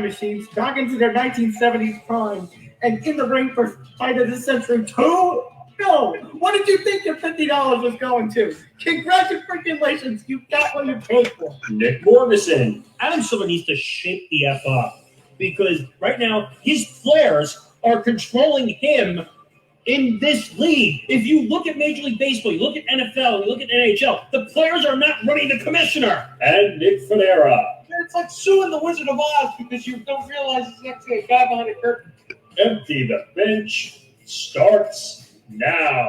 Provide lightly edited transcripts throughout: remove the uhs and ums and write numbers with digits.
machines back into their 1970s prime and in the ring for Fight of the Century 2? No! What did you think your $50 was going to? Congratulations, you got what you paid for. Nick Morrison. Adam Silver needs to shake the F up because right now his flares are controlling him in this league. If you look at Major League Baseball, you look at NFL, you look at NHL, the players are not running the commissioner. And Nick Federa. It's like suing the Wizard of Oz because you don't realize there's actually a guy behind a curtain. Empty the bench starts now.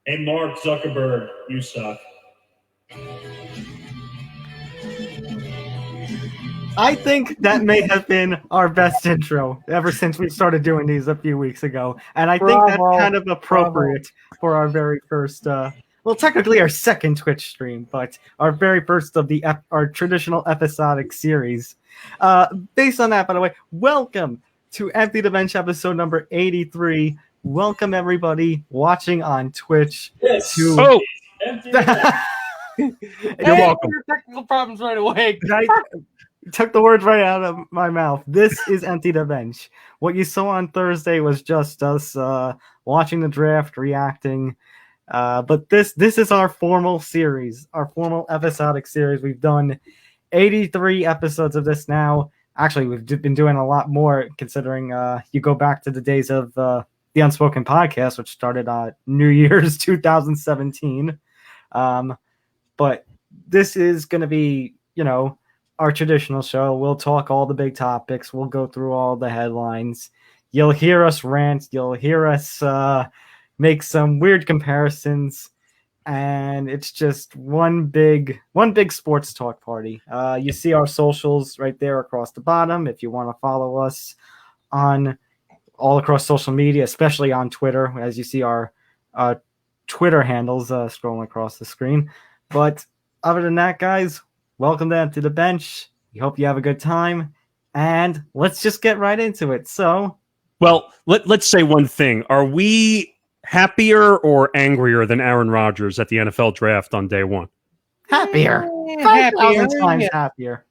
Hey, Mark Zuckerberg, you suck. I think that may have been our best intro ever since we started doing these a few weeks ago. And I think that's kind of appropriate for our very first, well, technically our second Twitch stream, but our very first of our traditional episodic series. Based on that, by the way, welcome to Empty the Bench episode number 83. Welcome, everybody watching on Twitch. Yes. To... Empty the bench. You're welcome. Technical problems right away. I took the words right out of my mouth. This is Empty the Bench. What you saw on Thursday was just us watching the draft, reacting. But this is our formal series, our formal episodic series. We've done 83 episodes of this now. Actually, we've been doing a lot more considering you go back to the days of the Unspoken Podcast, which started on New Year's 2017. But this is going to be, our traditional show. We'll talk all the big topics. We'll go through all the headlines. You'll hear us rant. You'll hear us make some weird comparisons. And it's just one big sports talk party. You see our socials right there across the bottom. If you want to follow us on all across social media, especially on Twitter, as you see our Twitter handles scrolling across the screen. But other than that, guys, welcome to the bench. We hope you have a good time. And let's just get right into it. So, well, let's say one thing. Are we happier or angrier than Aaron Rodgers at the NFL draft on day one? Happier. 5,000 times happier.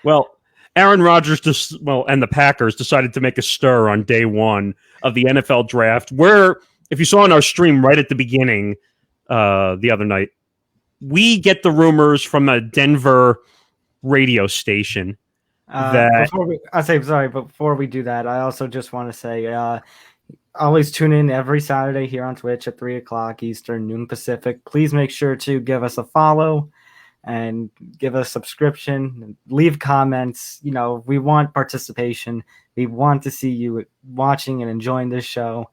Well, Aaron Rodgers and the Packers decided to make a stir on day one of the NFL draft, where, if you saw in our stream right at the beginning the other night, we get the rumors from a Denver radio station that... Before we do that, I also just want to say, always tune in every Saturday here on Twitch at 3 o'clock Eastern, noon Pacific. Please make sure to give us a follow and give us a subscription, leave comments. We want participation. We want to see you watching and enjoying this show.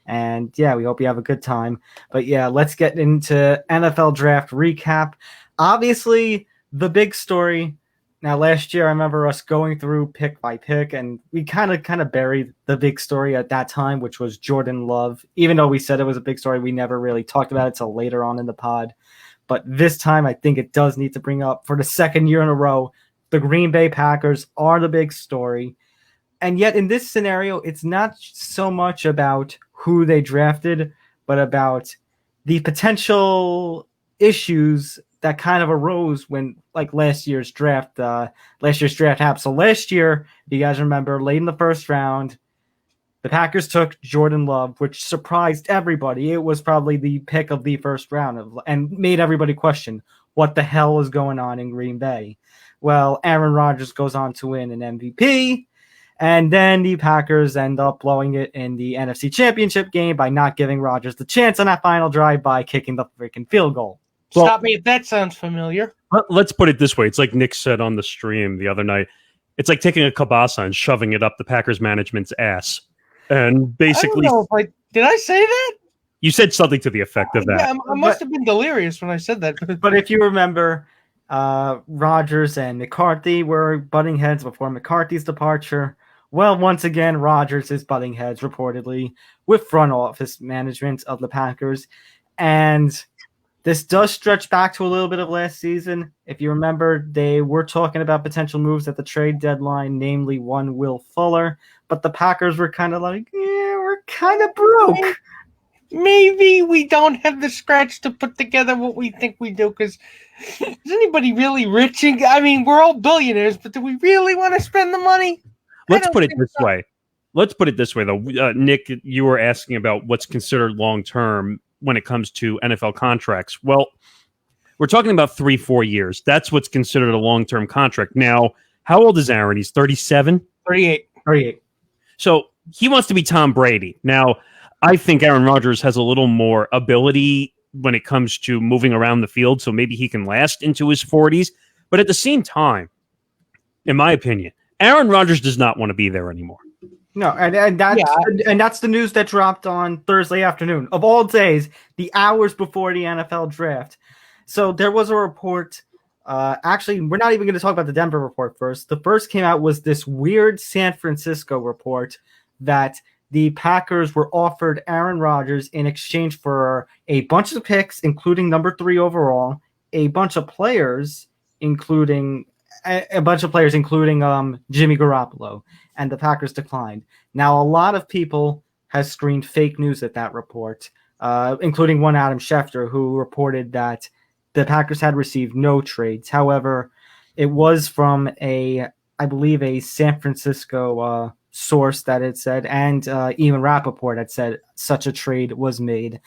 And yeah, we hope you have a good time. But yeah, let's get into NFL draft recap. Obviously, the big story. Now, last year, I remember us going through pick by pick, and we kind of buried the big story at that time, which was Jordan Love. Even though we said it was a big story, we never really talked about it until later on in the pod. But this time, I think it does need to bring up, for the second year in a row, the Green Bay Packers are the big story. And yet, in this scenario, it's not so much about who they drafted, but about the potential issues that kind of arose when, like, last year's draft happened. So last year, if you guys remember, late in the first round, the Packers took Jordan Love, which surprised everybody. It was probably the pick of the first round and made everybody question what the hell is going on in Green Bay. Well, Aaron Rodgers goes on to win an MVP, and then the Packers end up blowing it in the NFC Championship game by not giving Rodgers the chance on that final drive by kicking the freaking field goal. Stop me if that sounds familiar. Let's put it this way. It's like Nick said on the stream the other night. It's like taking a kielbasa and shoving it up the Packers management's ass. And basically... did I say that? You said something to the effect of that. Yeah, I must have been delirious when I said that. But if you remember, Rodgers and McCarthy were butting heads before McCarthy's departure. Well, once again, Rodgers is butting heads, reportedly, with front office management of the Packers. And this does stretch back to a little bit of last season. If you remember, they were talking about potential moves at the trade deadline, namely one Will Fuller. But the Packers were kind of like, yeah, we're kind of broke. maybe we don't have the scratch to put together what we think we do. Because is anybody really rich? I mean, we're all billionaires, but do we really want to spend the money? Let's put it this way. Let's put it this way, though. Nick, you were asking about what's considered long term when it comes to NFL contracts. Well, we're talking about 3-4 years. That's what's considered a long term contract. Now, how old is Aaron? He's 37? 38. So he wants to be Tom Brady. Now, I think Aaron Rodgers has a little more ability when it comes to moving around the field, so maybe he can last into his 40s. But at the same time, in my opinion, Aaron Rodgers does not want to be there anymore. No, and that's the news that dropped on Thursday afternoon. Of all days, the hours before the NFL draft. So there was a report. Actually, we're not even going to talk about the Denver report first. The first came out was this weird San Francisco report that the Packers were offered Aaron Rodgers in exchange for a bunch of picks, including number 3 overall, a bunch of players, including Jimmy Garoppolo, and the Packers declined. Now, a lot of people have screamed fake news at that report, including one Adam Schefter, who reported that the Packers had received no trades. However, it was from I believe a San Francisco source that had said, and even Rappaport had said such a trade was made.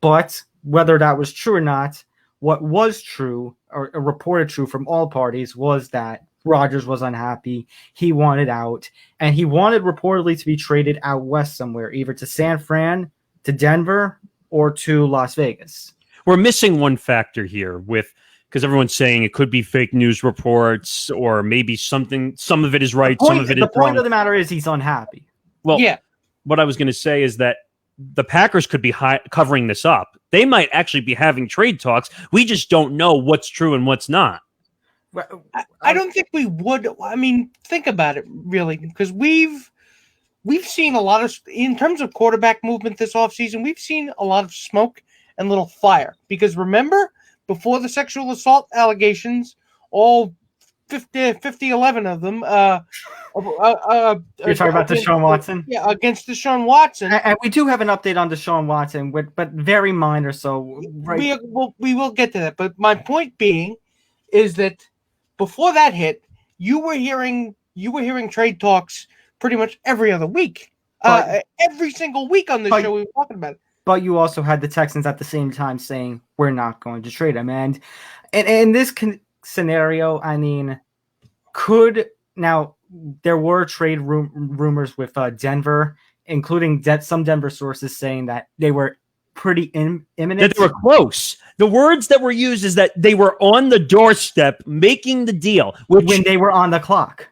But whether that was true or not, what was true, or reported true from all parties, was that Rodgers was unhappy. He wanted out, and he wanted reportedly to be traded out west somewhere, either to San Fran, to Denver, or to Las Vegas. We're missing one factor here because everyone's saying it could be fake news reports or maybe some of it is right, some of it is wrong. The point of the matter is he's unhappy. Well, yeah. What I was going to say is that the Packers could be covering this up. They might actually be having trade talks. We just don't know what's true and what's not. I don't think we would. I mean, think about it, really, because we've seen a lot of, in terms of quarterback movement this offseason, we've seen a lot of smoke and little fire. Because remember, before the sexual assault allegations, all 11 of them. You're talking about Deshaun Watson? Yeah, against Deshaun Watson. And we do have an update on Deshaun Watson, but very minor. So right. We will get to that. But my point being is that before that hit, you were hearing trade talks pretty much every other week. Every single week on the show we were talking about it. But you also had the Texans at the same time saying, we're not going to trade him. And in this scenario, I mean, there were trade rumors with Denver, including some Denver sources saying that they were pretty imminent. That they were close. The words that were used is that they were on the doorstep making the deal. When they were on the clock.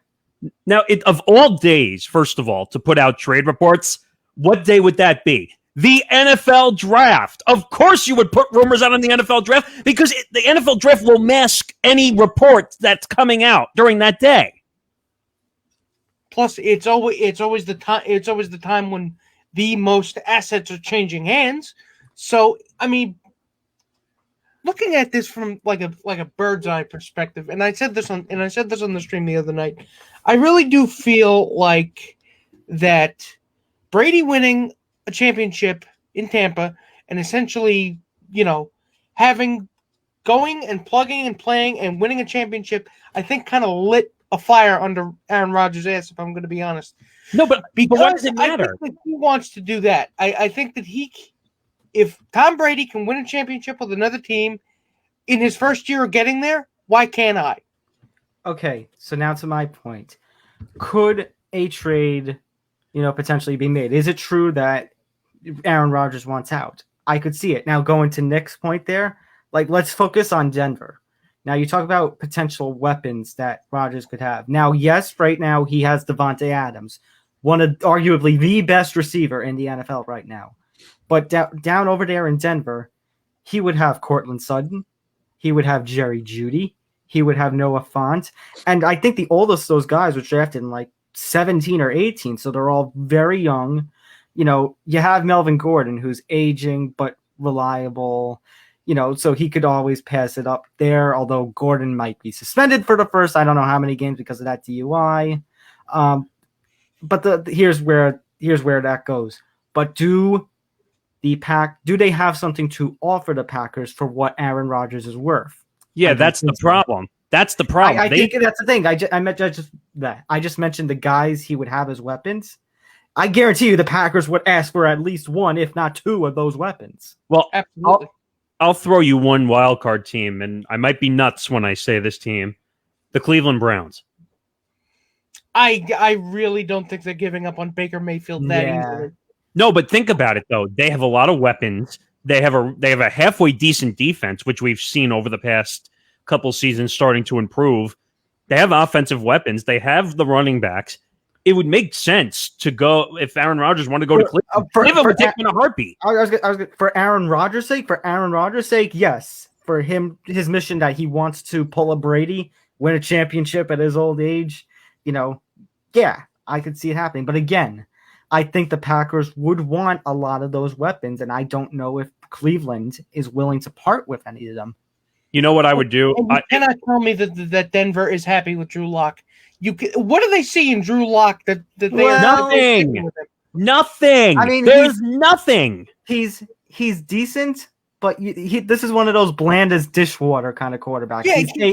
Now, of all days, first of all, to put out trade reports, what day would that be? The NFL draft. Of course you would put rumors out on the NFL draft because the NFL draft will mask any report that's coming out during that day. Plus, it's always the time when the most assets are changing hands. So, I mean, looking at this from like a bird's eye perspective, and I said this on the stream the other night, I really do feel like that Brady winning a championship in Tampa and essentially, going and plugging and playing and winning a championship, I think kind of lit a fire under Aaron Rodgers' ass, if I'm going to be honest. No, but why does it matter? I think that he wants to do that. I think that if Tom Brady can win a championship with another team in his first year of getting there, why can't I? Okay, so now to my point. Could a trade, potentially be made? Is it true that Aaron Rodgers wants out? I could see it. Now, going to Nick's point there, let's focus on Denver. Now, you talk about potential weapons that Rodgers could have. Now, yes, right now he has Devontae Adams, one of arguably the best receiver in the NFL right now. But down over there in Denver, he would have Cortland Sutton. He would have Jerry Jeudy. He would have Noah Fant. And I think the oldest of those guys was drafted in 17 or 18. So they're all very young. You have Melvin Gordon, who's aging but reliable. So he could always pass it up there, although Gordon might be suspended for the first, I don't know how many games because of that DUI. But here's where that goes. But do they have something to offer the Packers for what Aaron Rodgers is worth? Yeah, that's the problem. That's the problem. I think that's the thing. I just mentioned the guys he would have as weapons. I guarantee you the Packers would ask for at least one, if not two, of those weapons. Well, Absolutely. I'll throw you one wild card team, and I might be nuts when I say this team. The Cleveland Browns. I really don't think they're giving up on Baker Mayfield that easily. No, but think about it though. They have a lot of weapons. They have a halfway decent defense, which we've seen over the past couple seasons starting to improve. They have offensive weapons. They have the running backs. It would make sense to go if Aaron Rodgers wanted to go to Cleveland. Cleveland would take him in a heartbeat. For Aaron Rodgers' sake, yes. For him, his mission that he wants to pull a Brady, win a championship at his old age, yeah, I could see it happening. But again, I think the Packers would want a lot of those weapons, and I don't know if Cleveland is willing to part with any of them. You know what I would do? You cannot tell me that Denver is happy with Drew Lock. What do they see in Drew Lock that they are nothing? Nothing. I mean, there's nothing. He's decent, but this is one of those bland as dishwater kind of quarterbacks. Yeah,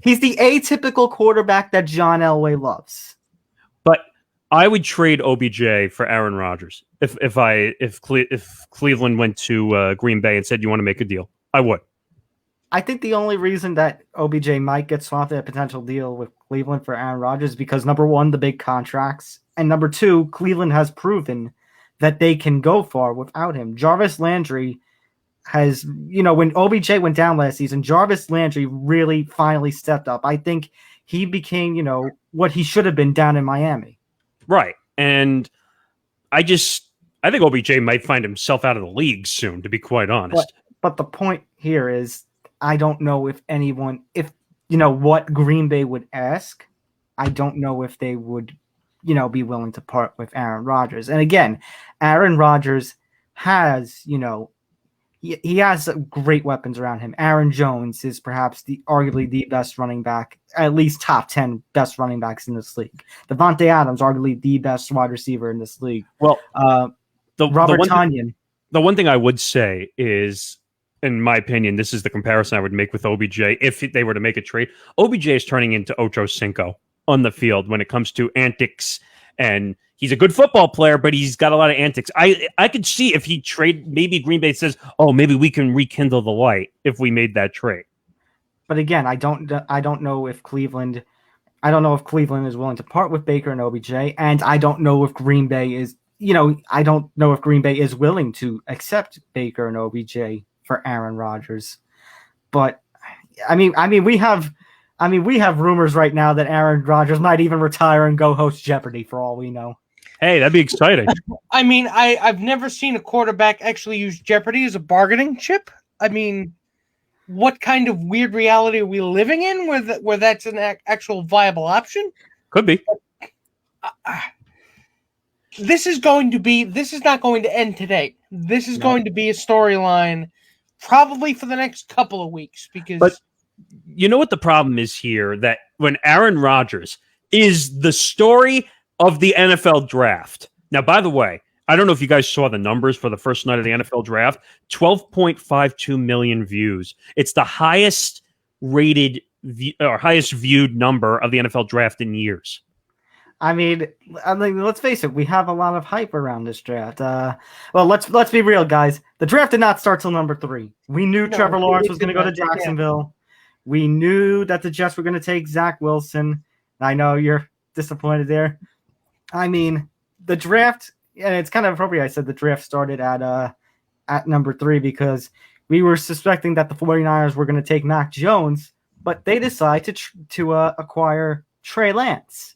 he's the atypical quarterback that John Elway loves. But I would trade OBJ for Aaron Rodgers if Cleveland went to Green Bay and said you want to make a deal. I would. I think the only reason that OBJ might get swapped in a potential deal with Cleveland for Aaron Rodgers is because, number one, the big contracts, and number two, Cleveland has proven that they can go far without him. Jarvis Landry has, when OBJ went down last season, Jarvis Landry really finally stepped up. I think he became, what he should have been down in Miami. Right. And I think OBJ might find himself out of the league soon, to be quite honest. But the point here is, I don't know if what Green Bay would ask. I don't know if they would, be willing to part with Aaron Rodgers. And again, Aaron Rodgers has, he has great weapons around him. Aaron Jones is perhaps arguably the best running back, at least top 10 best running backs in this league. Devontae Adams, arguably the best wide receiver in this league. Well, Robert Tonyan. The one thing I would say is, in my opinion, this is the comparison I would make with OBJ if they were to make a trade. OBJ is turning into Ocho Cinco on the field when it comes to antics, and he's a good football player, but he's got a lot of antics. I could see if he trade, maybe Green Bay says, "Oh, maybe we can rekindle the light if we made that trade." But again, I don't know if Cleveland is willing to part with Baker and OBJ, and I don't know if Green Bay is, I don't know if Green Bay is willing to accept Baker and OBJ for Aaron Rodgers. But we have rumors right now that Aaron Rodgers might even retire and go host Jeopardy for all we know. Hey, that'd be exciting. I've never seen a quarterback actually use Jeopardy as a bargaining chip. What kind of weird reality are we living in where that's an actual viable option? Could be. This is not going to end today. This is going to be a storyline probably for the next couple of weeks, because. But you know what the problem is here? That when Aaron Rodgers is the story of the NFL draft. Now, by the way, I don't know if you guys saw the numbers for the first night of the NFL draft. 12.52 million views. It's the highest rated or highest viewed number of the NFL draft in years. Let's face it, we have a lot of hype around this draft. Let's be real, guys. The draft did not start till number 3. We knew Trevor Lawrence was going to go to Jacksonville. We knew that the Jets were going to take Zach Wilson. I know you're disappointed there. The draft, and it's kind of appropriate I said the draft started at number 3 because we were suspecting that the 49ers were going to take Mac Jones, but they decided to acquire Trey Lance,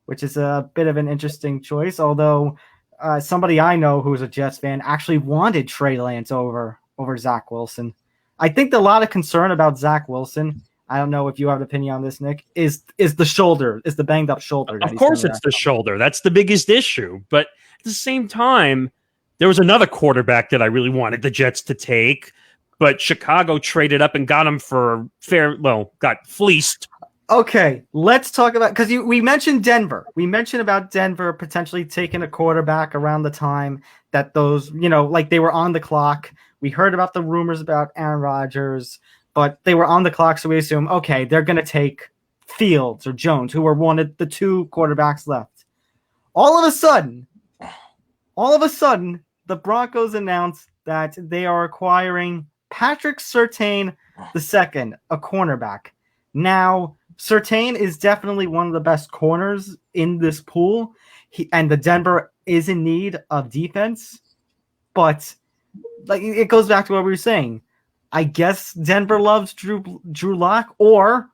which is a bit of an interesting choice, although somebody I know who's a Jets fan actually wanted Trey Lance over Zach Wilson. I think a lot of concern about Zach Wilson, I don't know if you have an opinion on this, Nick, is the shoulder, is the banged up shoulder. Of course it's the shoulder. That's the biggest issue. But at the same time, there was another quarterback that I really wanted the Jets to take, but Chicago traded up and got him for got fleeced. Okay, let's talk about because we mentioned Denver. We mentioned about Denver potentially taking a quarterback around the time that those, like they were on the clock. We heard about the rumors about Aaron Rodgers, but they were on the clock, so we assume, okay, they're going to take Fields or Jones, who were one of the two quarterbacks left. All of a sudden, the Broncos announced that they are acquiring Patrick Surtain II, a cornerback. Now, Surtain is definitely one of the best corners in this pool, and the Denver is in need of defense. But like it goes back to what we were saying. I guess Denver loves Drew Lock, or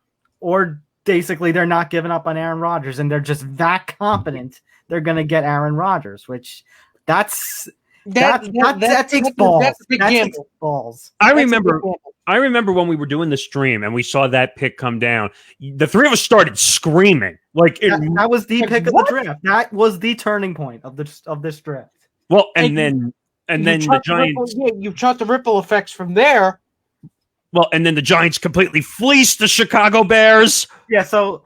basically they're not giving up on Aaron Rodgers, and they're just that confident they're going to get Aaron Rodgers, which that takes balls. That's a big that gamble. takes balls. I remember when we were doing the stream and we saw that pick come down. The three of us started screaming like That was the pick of the draft. That was the turning point of this draft. Well, and then the Giants. You chart the ripple effects from there. Well, and then the Giants completely fleeced the Chicago Bears. Yeah, so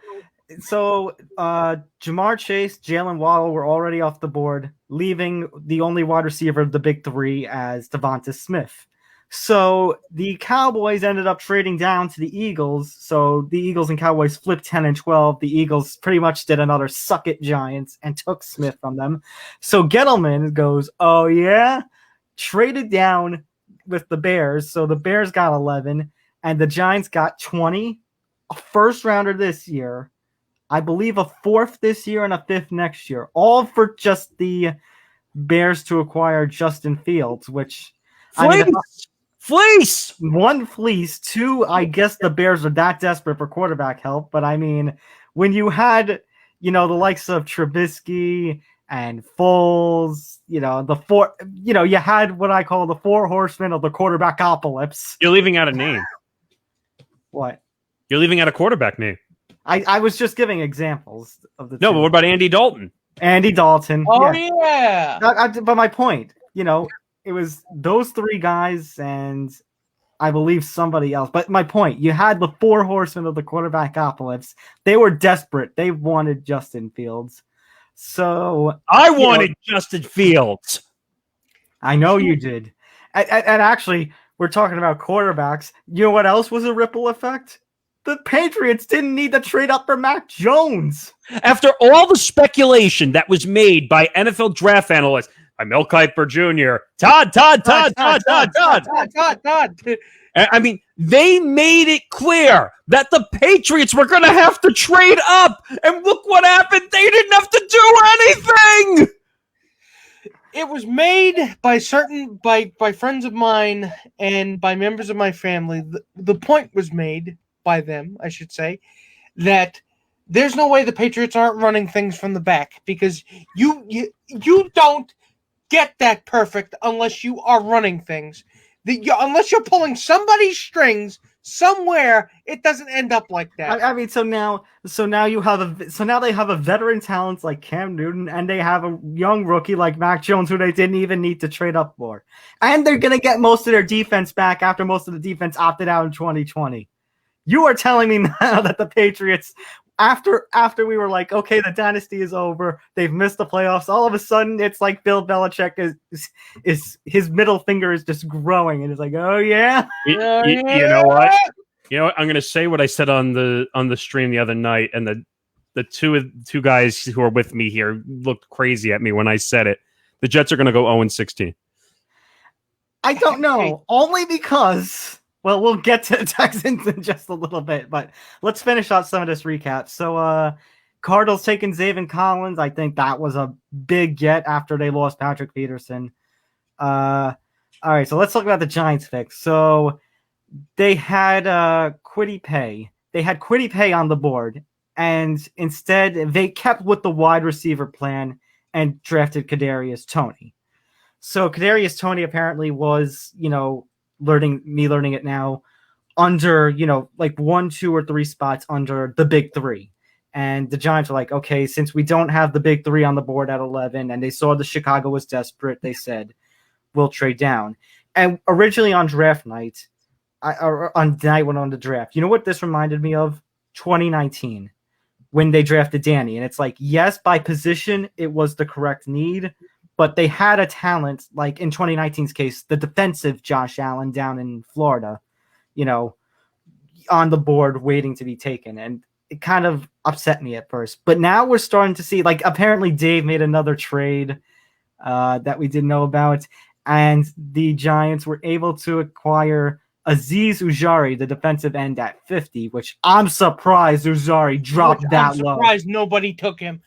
Jamar Chase, Jalen Waddle were already off the board, leaving the only wide receiver of the big three as Devonta Smith. So the Cowboys ended up trading down to the Eagles. So the Eagles and Cowboys flipped 10 and 12. The Eagles pretty much did another suck it Giants and took Smith from them. So Gettleman goes, oh yeah, traded down with the Bears. So the Bears got 11 and the Giants got 20, a first rounder this year, I believe a fourth this year and a fifth next year, all for just the Bears to acquire Justin Fields, which Fleece! One, fleece. Two, I guess the Bears are that desperate for quarterback help. But I mean, when you had, the likes of Trubisky and Foles, you had what I call the four horsemen of the quarterback apocalypse. You're leaving out a name. What? You're leaving out a quarterback name. I was just giving examples of the. No, two. but what about Andy Dalton? Andy Dalton. Oh yeah. But my point, it was those three guys and I believe somebody else. But my point, you had the four horsemen of the quarterback apocalypse. They were desperate. They wanted Justin Fields. So I wanted Justin Fields. I know you did. And actually, we're talking about quarterbacks. You know what else was a ripple effect? The Patriots didn't need to trade up for Mac Jones. After all the speculation that was made by NFL draft analysts, by Mel Kiper Jr., Todd. I mean, they made it clear that the Patriots were going to have to trade up. And look what happened. They didn't have to do anything. It was made by by friends of mine and by members of my family. The point was made by them, I should say, that there's no way the Patriots aren't running things from the back because you don't get that perfect unless you are running things. Unless you're pulling somebody's strings somewhere, it doesn't end up like that. I mean, so now they have a veteran talent like Cam Newton, and they have a young rookie like Mac Jones, who they didn't even need to trade up for, and they're gonna get most of their defense back after most of the defense opted out in 2020. You are telling me now that the Patriots, after we were like, okay, the dynasty is over, they've missed the playoffs, all of a sudden it's like Bill Belichick is his middle finger is just growing, and it's like, oh yeah. You know what? I'm going to say what I said on the stream the other night, and the two guys who are with me here looked crazy at me when I said it. The Jets are going to go 0-16. I don't know, only because. Well, we'll get to the Texans in just a little bit, but let's finish out some of this recap. So, Cardinals taking Zaven Collins. I think that was a big get after they lost Patrick Peterson. All right, so let's talk about the Giants fix. So, they had Kwity Paye. They had Kwity Paye on the board, and instead they kept with the wide receiver plan and drafted Kadarius Toney. So, Kadarius Toney apparently was, learning it now under, like 1, 2, or 3 spots under the big three. And the Giants were like, okay, since we don't have the big three on the board at 11, and they saw the Chicago was desperate, they said, we'll trade down. And originally on draft night, on night when on the draft, you know what this reminded me of? 2019 when they drafted Danny. And it's like, yes, by position, it was the correct need, but they had a talent, like in 2019's case, the defensive Josh Allen down in Florida, on the board waiting to be taken. And it kind of upset me at first. But now we're starting to see, like, apparently Dave made another trade that we didn't know about. And the Giants were able to acquire Azeez Ujulari, the defensive end, at 50, which I'm surprised Ujulari dropped that low. I'm surprised nobody took him.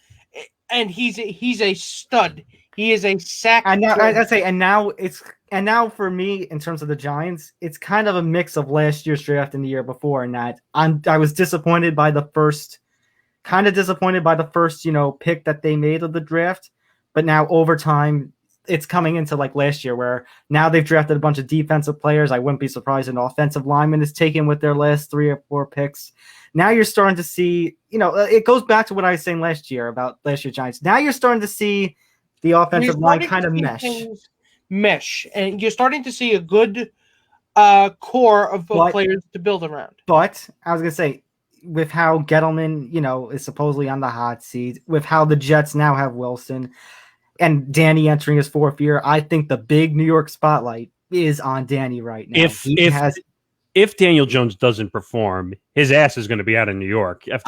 And he's a stud. He is a sack. And now for me, in terms of the Giants, it's kind of a mix of last year's draft and the year before. In that I was disappointed by the first, pick that they made of the draft. But now over time, it's coming into like last year, where now they've drafted a bunch of defensive players. I wouldn't be surprised an offensive lineman is taken with their last 3 or 4 picks. Now you're starting to see, it goes back to what I was saying last year about last year's Giants. Now you're starting to see the offensive line kind of mesh, and you're starting to see a good core of players to build around. But I was going to say, with how Gettleman, is supposedly on the hot seat, with how the Jets now have Wilson, and Danny entering his 4th year, I think the big New York spotlight is on Danny right now. If Daniel Jones doesn't perform, his ass is going to be out of New York. If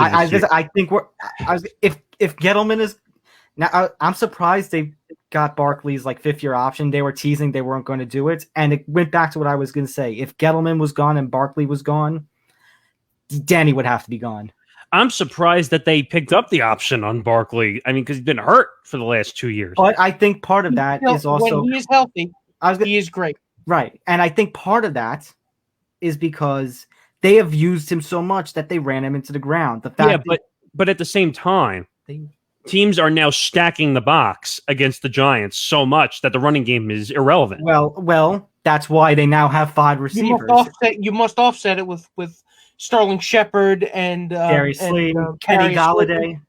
Gettleman is now, I'm surprised they got Barkley's 5th-year option. They were teasing they weren't going to do it, and it went back to what I was going to say. If Gettleman was gone and Barkley was gone, Danny would have to be gone. I'm surprised that they picked up the option on Barkley. I mean, because he's been hurt for the last 2 years. But I think part of that is also when he is healthy. He is great, right? And I think part of that is because they have used him so much that they ran him into the ground. But at the same time, teams are now stacking the box against the Giants so much that the running game is irrelevant. Well, that's why they now have 5 receivers. You must offset it with Sterling Shepard and Darius Slade, Kenny Galladay.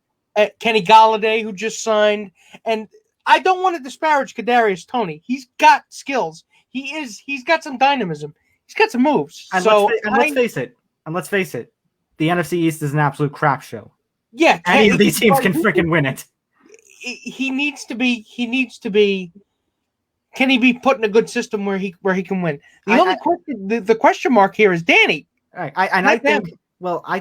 Kenny Galladay, who just signed. And I don't want to disparage Kadarius Toney. He's got skills. He's got some dynamism. He's got some moves. And let's face it. The NFC East is an absolute crap show. Yeah, any of these teams can freaking win it. He needs to be. Can he be put in a good system where he can win? The question mark here is Danny. I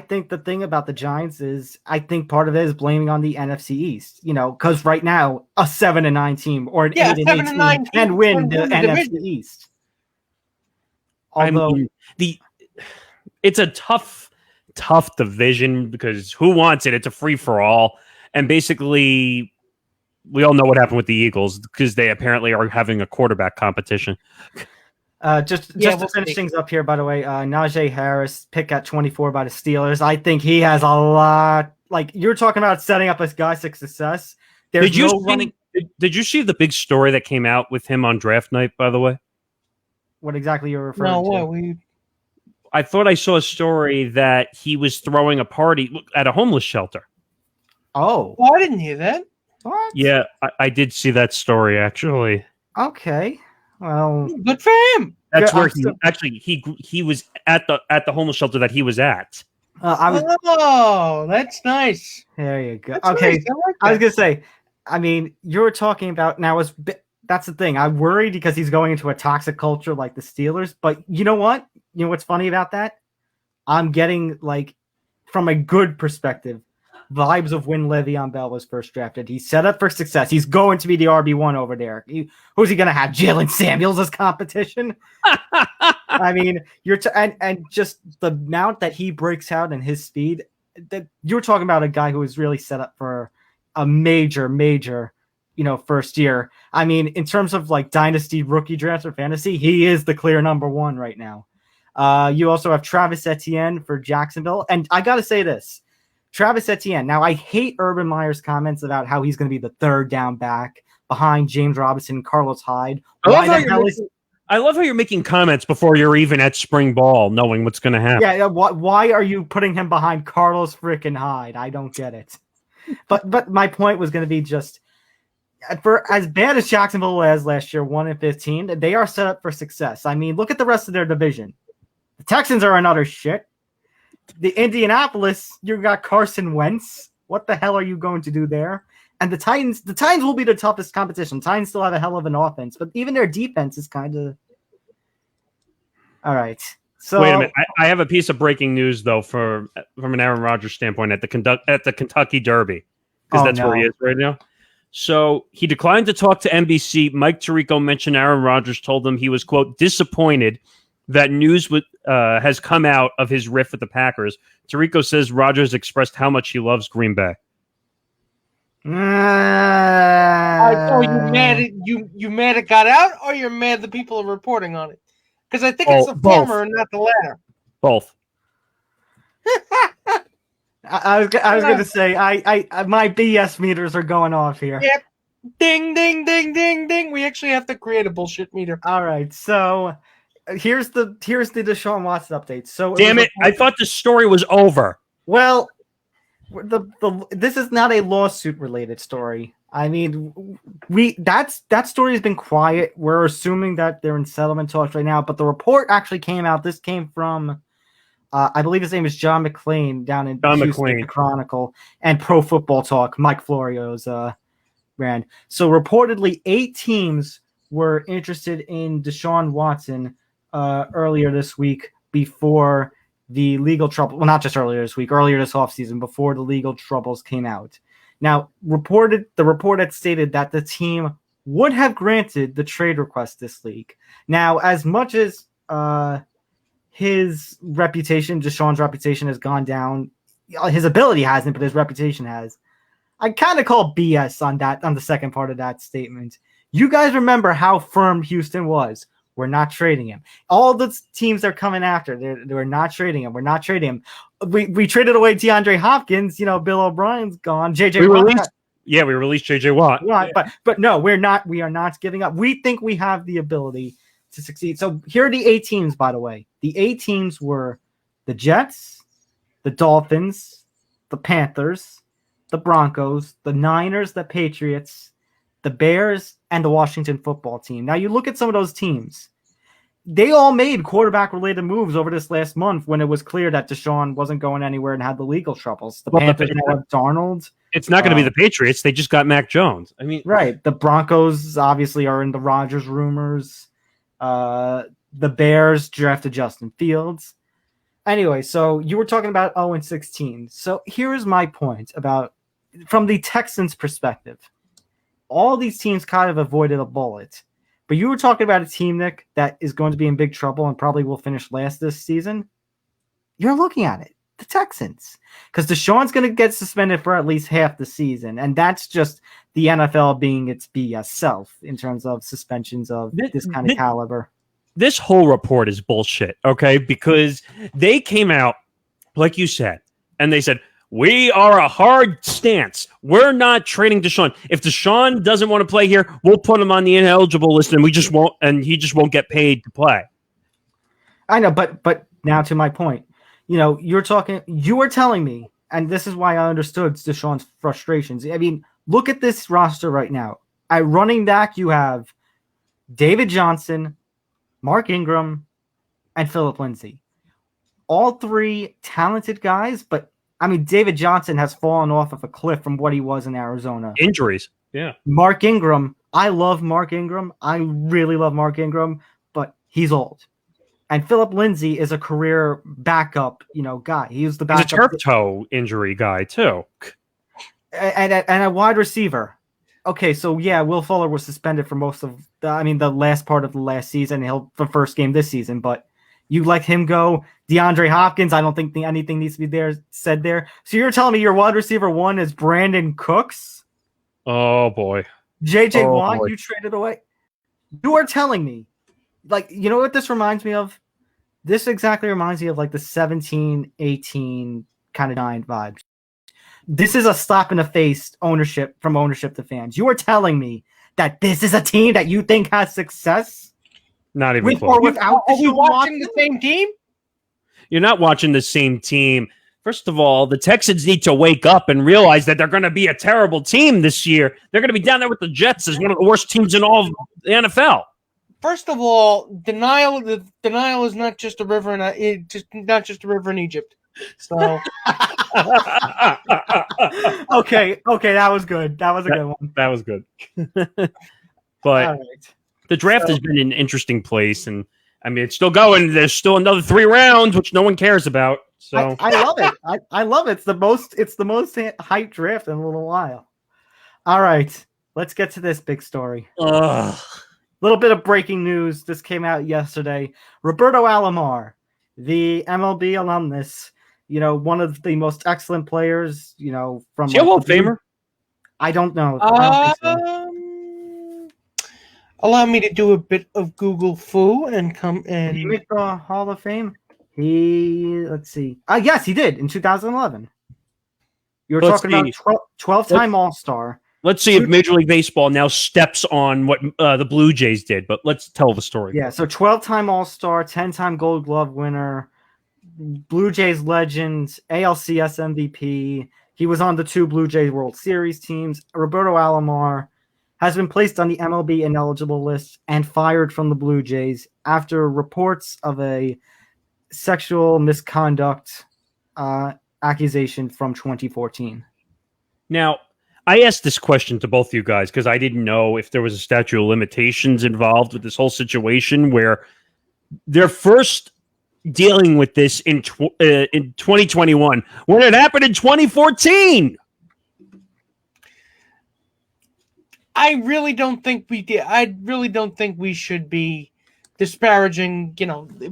think the thing about the Giants is, I think part of it is blaming on the NFC East. Because right now a 7-9 team or an 8-8 team can win the NFC East. Although it's a tough division because who wants it? It's a free for all, and basically, we all know what happened with the Eagles because they apparently are having a quarterback competition. Just to finish things up here, by the way, Najee Harris, pick at 24 by the Steelers. I think he has a lot. Like, you're talking about setting up a guy's success. Did you see the big story that came out with him on draft night, by the way? What exactly you're referring to? I thought I saw a story that he was throwing a party at a homeless shelter. Oh. I didn't hear that. What? Yeah, I did see that story, actually. Okay. Well, good for him. That's where he was at the homeless shelter that he was at. That's nice. There you go. That's okay, nice. I was gonna say, I mean, you're talking about now. That's the thing. I'm worried because he's going into a toxic culture like the Steelers. But you know what? You know what's funny about that? I'm getting, from a good perspective, vibes of when Le'Veon Bell was first drafted. He's set up for success. He's going to be the RB1 over there. Who's he going to have? Jalen Samuels as competition? I mean, and just the amount that he breaks out and his speed, that you're talking about a guy who is really set up for a major, first year. I mean, in terms of dynasty rookie drafts or fantasy, he is the clear number 1 right now. You also have Travis Etienne for Jacksonville. And I got to say this. Travis Etienne. Now, I hate Urban Meyer's comments about how he's going to be the 3rd down back behind James Robinson and Carlos Hyde. I love how you're making comments before you're even at spring ball, knowing what's going to happen. Yeah. Why are you putting him behind Carlos freaking Hyde? I don't get it. But my point was going to be just, for as bad as Jacksonville was last year, 1-15, they are set up for success. I mean, look at the rest of their division. The Texans are another shit. The Indianapolis, you got Carson Wentz. What the hell are you going to do there? And the Titans will be the toughest competition. Titans still have a hell of an offense, but even their defense is kind of all right. So wait a minute. I have a piece of breaking news though, from an Aaron Rodgers standpoint at the Kentucky Derby, because that's where he is right now. So he declined to talk to NBC. Mike Tirico mentioned Aaron Rodgers told him he was, quote, disappointed that news has come out of his rift with the Packers. Tirico says Rodgers expressed how much he loves Green Bay. So you mad it got out, or you're mad the people are reporting on it? Because I think it's the former and not the latter. Both. I was going to say I my BS meters are going off here. Yep. Ding ding ding ding ding. We actually have to create a bullshit meter. All right. So here's the Deshaun Watson update. So damn it! I thought the story was over. Well, this is not a lawsuit related story. I mean, that story has been quiet. We're assuming that they're in settlement talks right now, but the report actually came out. This came from I believe his name is John McClain down in Houston Chronicle and Pro Football Talk, Mike Florio's brand. So reportedly 8 teams were interested in Deshaun Watson earlier this week before the legal trouble. Well, not just earlier this week, earlier this offseason before the legal troubles came out. Now, the report had stated that the team would have granted the trade request this week. Now, as much as his reputation, Deshaun's reputation has gone down. His ability hasn't, but his reputation has. I kind of call BS on the second part of that statement. You guys remember how firm Houston was. We're not trading him. All the teams they're coming after, they're not trading him. We're not trading him. We traded away DeAndre Hopkins. You know, Bill O'Brien's gone. JJ Watt. We released JJ Watt. Right, but no, we're not. We are not giving up. We think we have the ability to succeed. So here are the 8 teams, by the way. The 8 teams were the Jets, the Dolphins, the Panthers, the Broncos, the Niners, the Patriots, the Bears, and the Washington football team. Now you look at some of those teams. They all made quarterback-related moves over this last month when it was clear that Deshaun wasn't going anywhere and had the legal troubles. The Panthers now have Darnold. It's not going to be the Patriots. They just got Mac Jones. I mean, right. The Broncos obviously are in the Rodgers rumors. The Bears drafted Justin Fields. Anyway, so you were talking about 0-16. So here is my point about, from the Texans' perspective, all these teams kind of avoided a bullet. But you were talking about a team, Nick, that is going to be in big trouble and probably will finish last this season. You're looking at it, the Texans. Because Deshaun's going to get suspended for at least half the season. And that's just the NFL being its BS self in terms of suspensions of this kind of caliber. This whole report is bullshit, okay? Because they came out, like you said, and they said, we are a hard stance. We're not trading Deshaun. If Deshaun doesn't want to play here, we'll put him on the ineligible list, and he just won't get paid to play. I know, but now to my point, you were telling me, and this is why I understood Deshaun's frustrations. I mean, look at this roster right now. At running back, you have David Johnson, Mark Ingram, and Phillip Lindsay. All 3 talented guys, but I mean, David Johnson has fallen off of a cliff from what he was in Arizona. Injuries, yeah. Mark Ingram, I love Mark Ingram. I really love Mark Ingram, but he's old. And Phillip Lindsay is a career backup, guy. He was the backup. He's a turf toe injury guy, too. And a wide receiver. Okay, so yeah, Will Fuller was suspended for most of the last part of the last season. The first game this season, but you let him go. DeAndre Hopkins, I don't think anything needs to be said there. So you're telling me your wide receiver 1 is Brandon Cooks? Oh, boy. JJ Watt, you traded away? You are telling me, you know what this reminds me of? This exactly reminds me of the 17-18 kind of 9 vibes. This is a slap in the face from ownership to fans. You are telling me that this is a team that you think has success? Not even with close. Or without Are we watching the same team? You're not watching the same team. First of all, the Texans need to wake up and realize that they're going to be a terrible team this year. They're going to be down there with the Jets as one of the worst teams in all of the NFL. First of all, denial is not just a river in Egypt. So Okay, that was good. That was a good one. That was good. All But right. the draft has been an interesting place, and I mean, it's still going. There's still another 3 rounds, which no one cares about. So I love it. I love it. It's the most hyped draft in a little while. All right, let's get to this big story. Little bit of breaking news. This came out yesterday. Roberto Alomar, the MLB alumnus, one of the most excellent players, from is he a Hall of Famer? I don't know. I don't think so. Allow me to do a bit of Google foo and come Did he in. make the Hall of Fame? Let's see. Yes, he did in 2011. You were Let's talking about see. 12-time All-Star. Let's see if Major League Baseball now steps on what the Blue Jays did, but let's tell the story. Yeah, so 12-time All-Star, 10-time Gold Glove winner, Blue Jays legend, ALCS MVP. He was on the 2 Blue Jays World Series teams. Roberto Alomar has been placed on the MLB ineligible list and fired from the Blue Jays after reports of a sexual misconduct accusation from 2014. Now, I asked this question to both you guys because I didn't know if there was a statute of limitations involved with this whole situation where they're first dealing with this in 2021 when it happened in 2014. I really don't think we did. I really don't think we should be disparaging,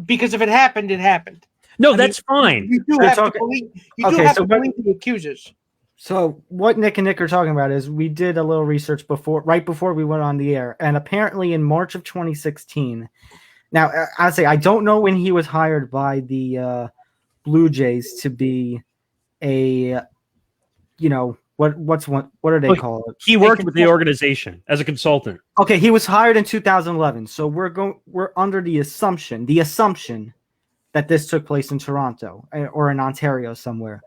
because if it happened, it happened. No, that's fine. You do have to believe the accusers. So what Nick and Nick are talking about is we did a little research right before we went on the air, and apparently in March of 2016. Now, I say I don't know when he was hired by the Blue Jays to be a, what do they call it? He worked with the organization as a consultant. Okay, he was hired in 2011. So we're under the assumption that this took place in Toronto or in Ontario somewhere.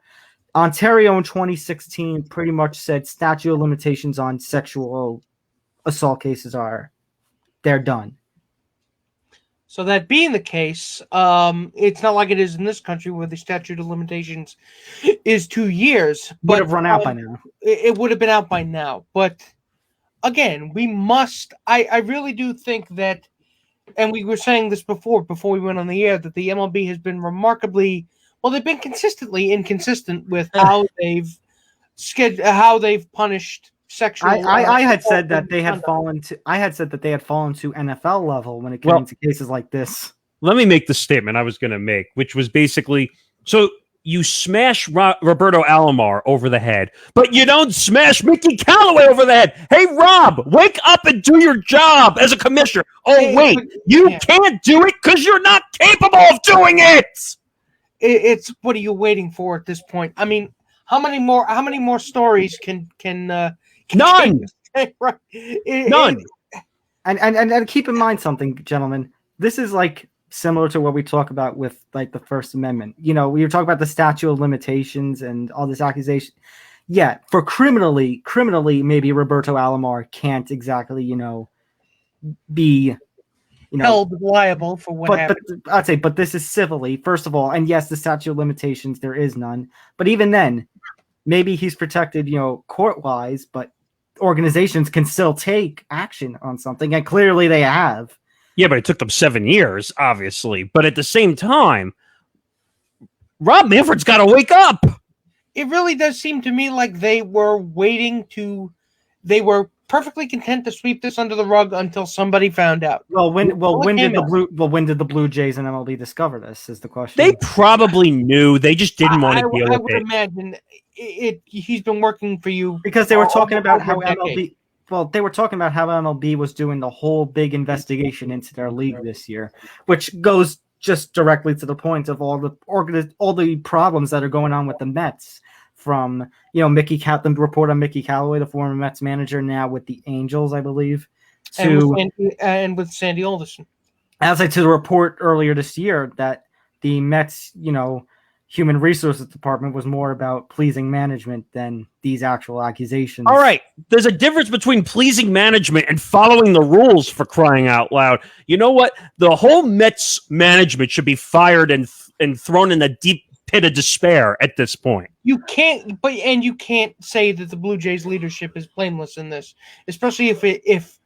Ontario in 2016 pretty much said statute of limitations on sexual assault cases they're done. So that being the case, it's not like it is in this country where the statute of limitations is 2 years. Would have run out by now. It would have been out by now. But again, we must. I really do think that, and we were saying this before we went on the air, that the MLB has been remarkably. Well, they've been consistently inconsistent with how they've punished sexual. I had said that they had fallen to. I had said that they had fallen to NFL level when it came to cases like this. Let me make the statement I was going to make, which was basically so you smash Roberto Alomar over the head, but you don't smash Mickey Callaway over the head. Hey, Rob, wake up and do your job as a commissioner. Oh, wait, you can't do it because you're not capable of doing it. It's what are you waiting for at this point? I mean, how many more stories can none? Right. None. And keep in mind something, gentlemen. This is like similar to what we talk about with like the First Amendment. We were talking about the statute of limitations and all this accusation. Yeah, for criminally, maybe Roberto Alomar can't exactly, be held liable for what happened. But I'd say, but this is civilly, first of all, and yes, the statute of limitations, there is none. But even then, maybe he's protected, court-wise, but organizations can still take action on something, and clearly they have. Yeah, but it took them 7 years, obviously. But at the same time, Rob Manfred's got to wake up. It really does seem to me like they were perfectly content to sweep this under the rug until somebody found out. When did the Blue Jays and MLB discover this? Is the question. They probably knew. They just didn't want to deal with it. I would imagine he's been working for you because they were talking about how MLB. Well, they were talking about how MLB was doing the whole big investigation into their league this year, which goes just directly to the point of all the problems that are going on with the Mets. From the report on Mickey Callaway, the former Mets manager, now with the Angels, I believe, and with Sandy Alderson. As to the report earlier this year that the Mets, human resources department was more about pleasing management than these actual accusations. All right, there's a difference between pleasing management and following the rules, for crying out loud. You know what? The whole Mets management should be fired and thrown in the deep pit of despair at this point. You can't say that the Blue Jays leadership is blameless in this, especially if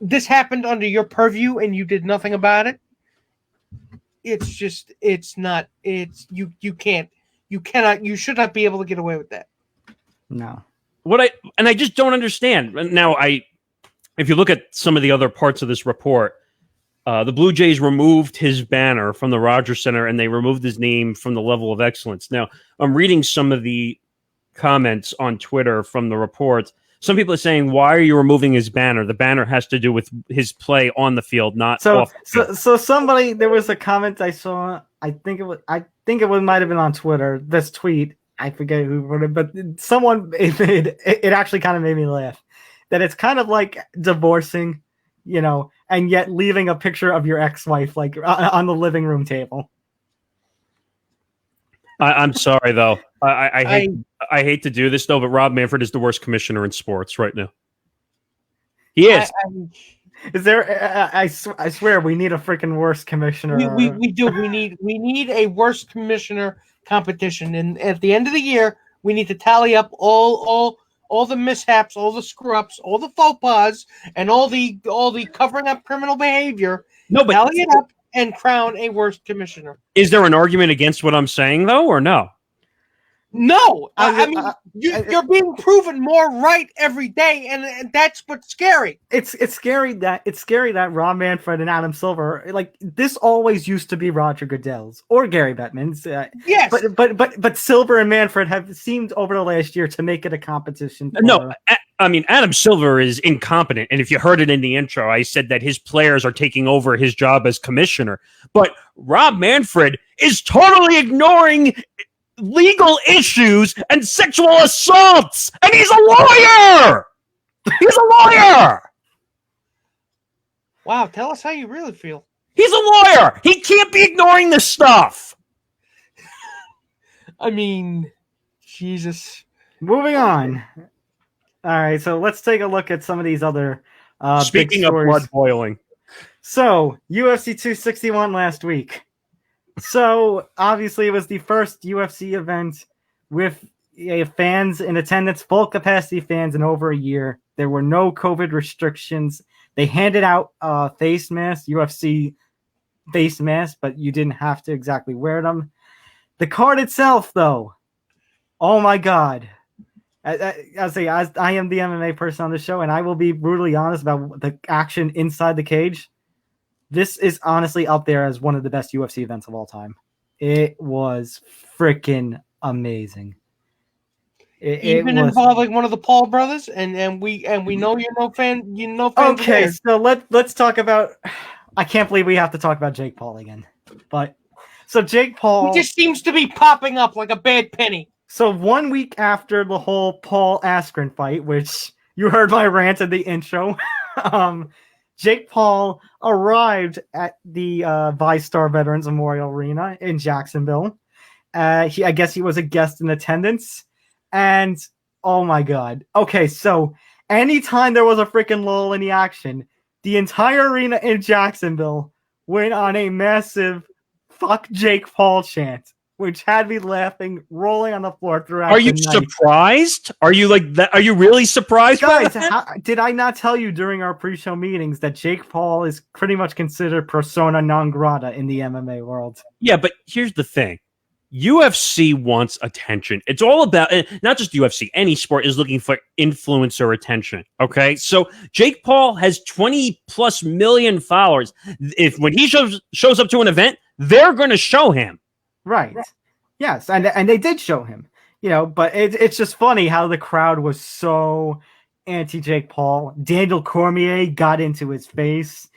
this happened under your purview and you did nothing about it. You should not be able to get away with that. No. I just don't understand. Now, if you look at some of the other parts of this report, the Blue Jays removed his banner from the Rodgers Center and they removed his name from the level of excellence. Now, I'm reading some of the comments on Twitter from the report. Some people are saying, why are you removing his banner? The banner has to do with his play on the field, not off the field. So somebody, there was a comment I saw, I think it might have been on Twitter, this tweet, I forget who wrote it, but someone, it actually kind of made me laugh, that it's kind of like divorcing, and yet leaving a picture of your ex-wife like on the living room table. I'm sorry, though. I hate to do this, though, but Rob Manfred is the worst commissioner in sports right now. He is. Is there? I swear, we need a freaking worst commissioner. We do. We need a worst commissioner competition, and at the end of the year, we need to tally up all the mishaps, all the screw ups, all the faux pas, and all the covering up criminal behavior. No, but tally it up and crown a worst commissioner. Is there an argument against what I'm saying, though, or no? No, you're being proven more right every day, and that's what's scary. It's scary that Rob Manfred and Adam Silver, like, this always used to be Roger Goodell's or Gary Bettman's. Yes, but Silver and Manfred have seemed over the last year to make it a competition. No, I mean, Adam Silver is incompetent, and if you heard it in the intro, I said that his players are taking over his job as commissioner. But Rob Manfred is totally ignoring legal issues and sexual assaults, and he's a lawyer. He's a lawyer. Wow, tell us how you really feel. He's a lawyer. He can't be ignoring this stuff. I mean, Jesus. Moving on. All right, so let's take a look at some of these other Speaking big of stories. blood boiling. So, UFC 261 last week. So, obviously, it was the first UFC event with fans in attendance, full capacity fans in over a year. There were no COVID restrictions. They handed out face masks, UFC face masks, but you didn't have to exactly wear them. The card itself, though, oh my God. I am the MMA person on the show, and I will be brutally honest about the action inside the cage. This is honestly up there as one of the best UFC events of all time. It was freaking amazing. Even involving one of the Paul brothers, and we know you're no fan. Okay, so let's talk about. I can't believe we have to talk about Jake Paul again. But so Jake Paul, he just seems to be popping up like a bad penny. So 1 week after the whole Paul Askren fight, which you heard my rant in the intro, Jake Paul arrived at the VyStar Veterans Memorial Arena in Jacksonville. I guess he was a guest in attendance. And, oh my God. Okay, so anytime there was a freaking lull in the action, the entire arena in Jacksonville went on a massive "fuck Jake Paul" chant, which had me laughing, rolling on the floor throughout the night. Are you surprised? Are you like that? Are you really surprised? Guys, did I not tell you during our pre-show meetings that Jake Paul is pretty much considered persona non grata in the MMA world? Yeah, but here's the thing. UFC wants attention. It's all about, not just UFC, any sport is looking for influencer attention. Okay. So Jake Paul has 20+ million followers. When he shows up to an event, they're going to show him. Right. Yes. And they did show him, but it's just funny how the crowd was so anti Jake Paul. Daniel Cormier got into his face.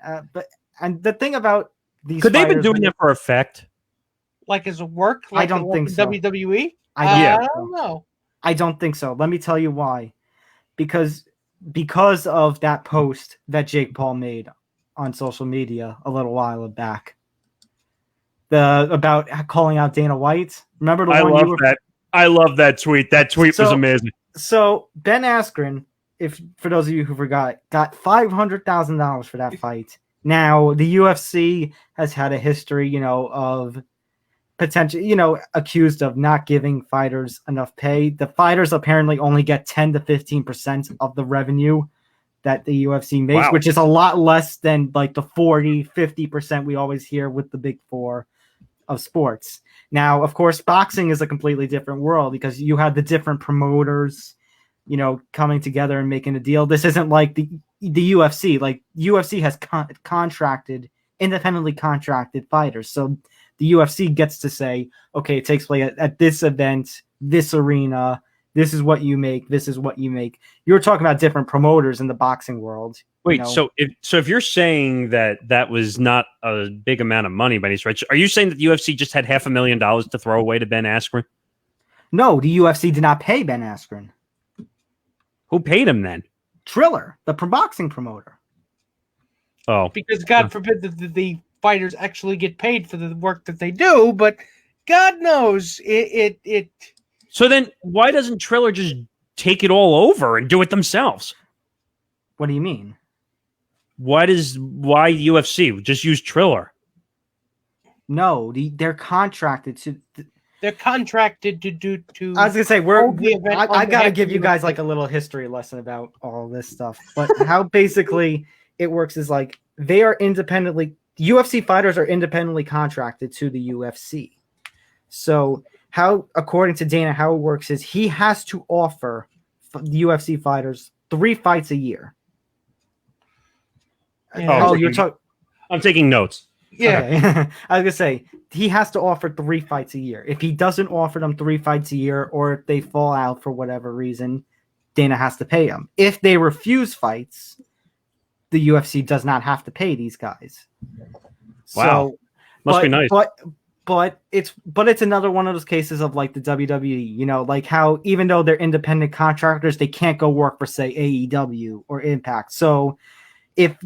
And the thing about these, could they have been doing that for effect? Like as a work? I don't think so. WWE? I don't know. I don't think so. Let me tell you why. Because of that post that Jake Paul made on social media a little while back. About calling out Dana White. Remember the one you were... that. I love that tweet. That tweet was amazing. So Ben Askren, for those of you who forgot, got $500,000 for that fight. Now the UFC has had a history, of potentially, accused of not giving fighters enough pay. The fighters apparently only get 10 to 15% of the revenue that the UFC makes, Wow. which is a lot less than like the 40-50% we always hear with the big four of sports. Now, of course, boxing is a completely different world because you have the different promoters, coming together and making a deal. This isn't like the UFC. Like UFC has independently contracted fighters. So the UFC gets to say, okay, it takes place at this event, this arena. This is what you make. This is what you make. You're talking about different promoters in the boxing world. Wait, so if you're saying that was not a big amount of money by any stretch, are you saying that the UFC just had $500,000 to throw away to Ben Askren? No, the UFC did not pay Ben Askren. Who paid him then? Triller, the boxing promoter. Oh, Because God forbid that the fighters actually get paid for the work that they do, but God knows it. So then why doesn't Triller just take it all over and do it themselves? What do you mean? Why UFC just use Triller? No, they're contracted to. They're contracted to do. I was gonna say I gotta give you guys UFC. like a little history lesson about all this stuff. But how basically it works is like they are UFC fighters are independently contracted to the UFC. So how, according to Dana, how it works is he has to offer the UFC fighters 3 fights a year. Yeah. Oh, you're talking. I'm taking notes. Yeah. Okay. I was gonna say he has to offer 3 fights a year. If he doesn't offer them 3 fights a year, or if they fall out for whatever reason, Dana has to pay them. If they refuse fights, the UFC does not have to pay these guys. Wow. Must be nice. But it's another one of those cases of like the WWE, like how even though they're independent contractors, they can't go work for say AEW or Impact. So if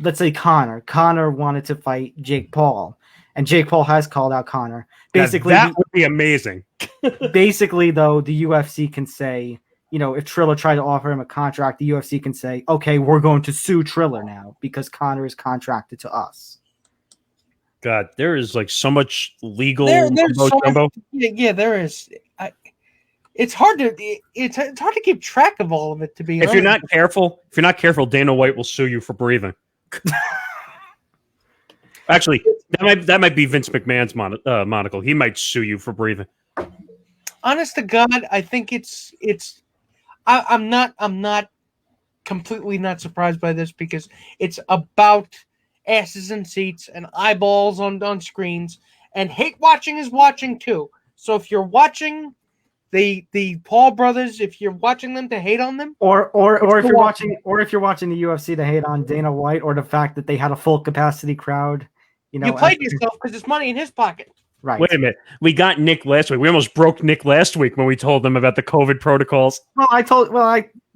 let's say Connor wanted to fight Jake Paul, and Jake Paul has called out Connor. Basically, that would be amazing. Basically, though, the UFC can say, if Triller tried to offer him a contract, the UFC can say, okay, we're going to sue Triller now because Connor is contracted to us. God, there is like so much legal There's so jumbo. much, yeah, there is. It's hard to keep track of all of it. To be honest, If you're not careful, Dana White will sue you for breathing. Actually, that might be Vince McMahon's monocle. He might sue you for breathing. honest to God, I think it's. I'm not completely not surprised by this because it's about asses in seats and eyeballs on screens, and hate watching is watching too. So if you're watching the Paul brothers, if you're watching them to hate on them, or if you're watching the UFC to hate on Dana White, or the fact that they had a full capacity crowd, you played yourself because it's money in his pocket. Right. Wait a minute. We got Nick last week. We almost broke Nick last week when we told them about the COVID protocols.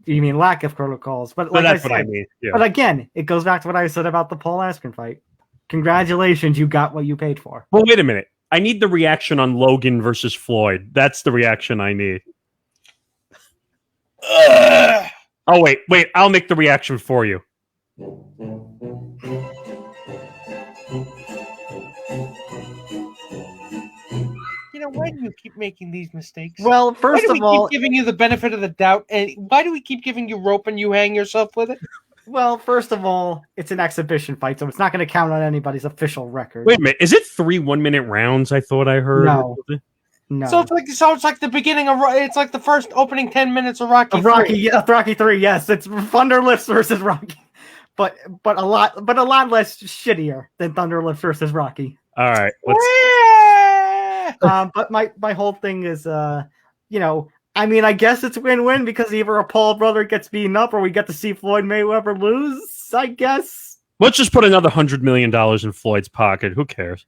You mean lack of protocols, but like that's what I mean. Yeah. But again, it goes back to what I said about the Paul Askren fight. Congratulations, you got what you paid for. Well, wait a minute. I need the reaction on Logan versus Floyd. That's the reaction I need. Oh, wait. I'll make the reaction for you. Why do you keep making these mistakes? Well, first of all, keep giving you the benefit of the doubt, and why do we keep giving you rope and you hang yourself with it? Well, first of all, it's an exhibition fight, so it's not going to count on anybody's official record. Wait a minute. Is it 3 1-minute rounds? I thought I heard. No. So it's like the beginning of it's like the first opening 10 minutes of Rocky. Rocky 3. Yes, it's Thunderlips versus Rocky, but a lot less shittier than Thunderlips versus Rocky. All right. But my whole thing is, I guess it's win-win because either a Paul brother gets beaten up or we get to see Floyd Mayweather lose, I guess. Let's just put another $100 million in Floyd's pocket. Who cares?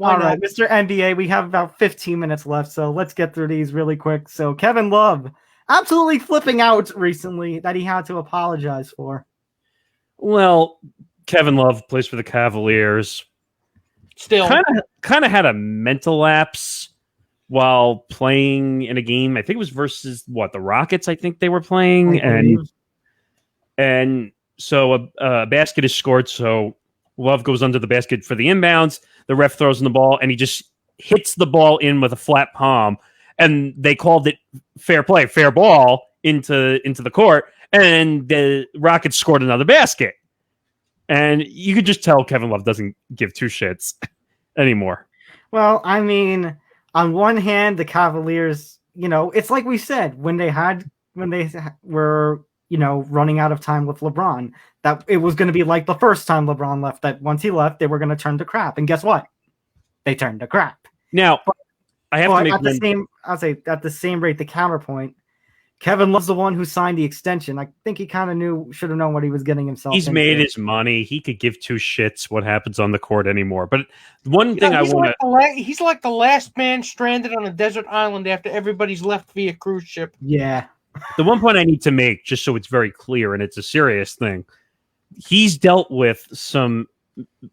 All right, Mr. NBA, we have about 15 minutes left, so let's get through these really quick. So Kevin Love absolutely flipping out recently that he had to apologize for. Well, Kevin Love plays for the Cavaliers. Still kind of had a mental lapse while playing in a game. I think it was versus the Rockets. I think they were playing, and so a basket is scored. So Love goes under the basket for the inbounds. The ref throws in the ball, and he just hits the ball in with a flat palm. And they called it fair play, fair ball into the court, and the Rockets scored another basket. And you could just tell Kevin Love doesn't give two shits anymore. Well, I mean, on one hand, the Cavaliers, it's like we said when they were, running out of time with LeBron, that it was going to be like the first time LeBron left, that once he left, they were going to turn to crap. And guess what? They turned to crap. Now, I have to make at the same rate, the counterpoint, Kevin Love's the one who signed the extension. I think he kind of should have known what he was getting himself into. He's made his money. He could give two shits what happens on the court anymore. But one thing he's like the last man stranded on a desert island after everybody's left via cruise ship. Yeah. The one point I need to make, just so it's very clear, and it's a serious thing, he's dealt with some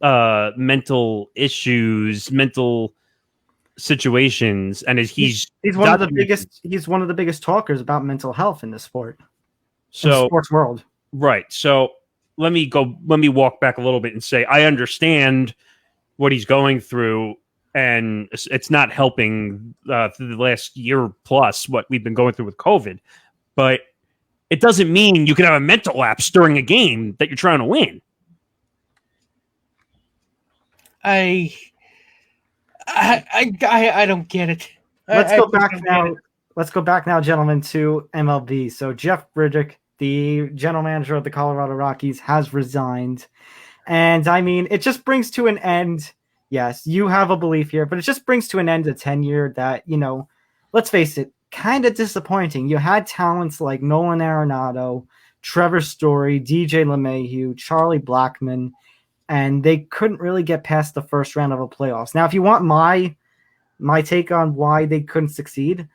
mental issues, mental situations, and he's one of the biggest talkers about mental health in the sport. In the sports world. Right. So let me walk back a little bit and say I understand what he's going through, and it's not helping through the last year plus what we've been going through with COVID. But it doesn't mean you can have a mental lapse during a game that you're trying to win. I don't get it. Let's go back now, gentlemen, to MLB. So Jeff Bridges, the general manager of the Colorado Rockies, has resigned. And I mean, it just brings to an end. Yes, you have a belief here, but it just brings to an end a tenure that, let's face it, kind of disappointing. You had talents like Nolan Arenado, Trevor Story, DJ LeMahieu, Charlie Blackmon, and they couldn't really get past the first round of the playoffs. Now, if you want my take on why they couldn't succeed,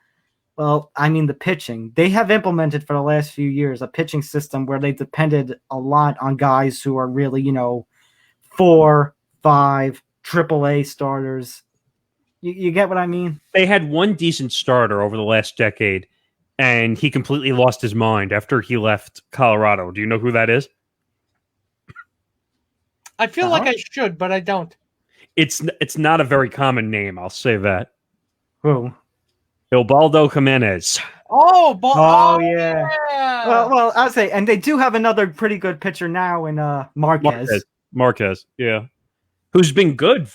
well, I mean, the pitching. They have implemented for the last few years a pitching system where they depended a lot on guys who are really, 4, 5, AAA starters. You get what I mean? They had one decent starter over the last decade, and he completely lost his mind after he left Colorado. Do you know who that is? I feel like I should, but I don't. It's not a very common name, I'll say that. Who? Ubaldo Jimenez. Oh, yeah. Well, I'll say, and they do have another pretty good pitcher now in Marquez, yeah. Who's been good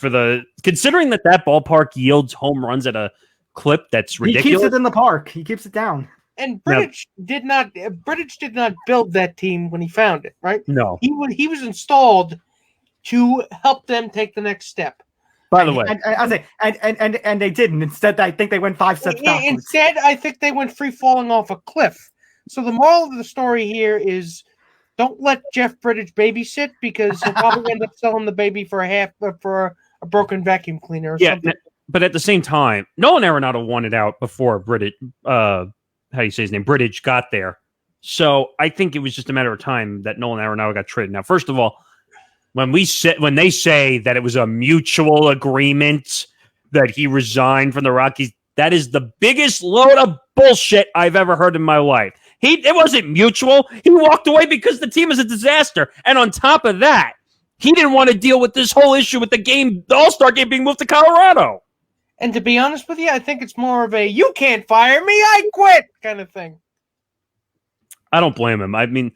considering that ballpark yields home runs at a clip that's ridiculous. He keeps it in the park. He keeps it down. And Bridges did not build that team when he found it, right? No. He was installed to help them take the next step. By the way, and they didn't. Instead, I think they went 5 steps backwards. Instead, I think they went free falling off a cliff. So the moral of the story here is, don't let Jeff Bridges babysit, because he'll probably end up selling the baby for a broken vacuum cleaner or something. But at the same time, Nolan Arenado won it out before Bridges. How do you say his name? Bridges got there. So I think it was just a matter of time that Nolan Arenado got traded. Now, first of all, when they say that it was a mutual agreement that he resigned from the Rockies, that is the biggest load of bullshit I've ever heard in my life. It wasn't mutual. He walked away because the team is a disaster. And on top of that, he didn't want to deal with this whole issue with the All-Star game being moved to Colorado. And to be honest with you, I think it's more of a "you can't fire me, I quit" kind of thing. I don't blame him. I mean,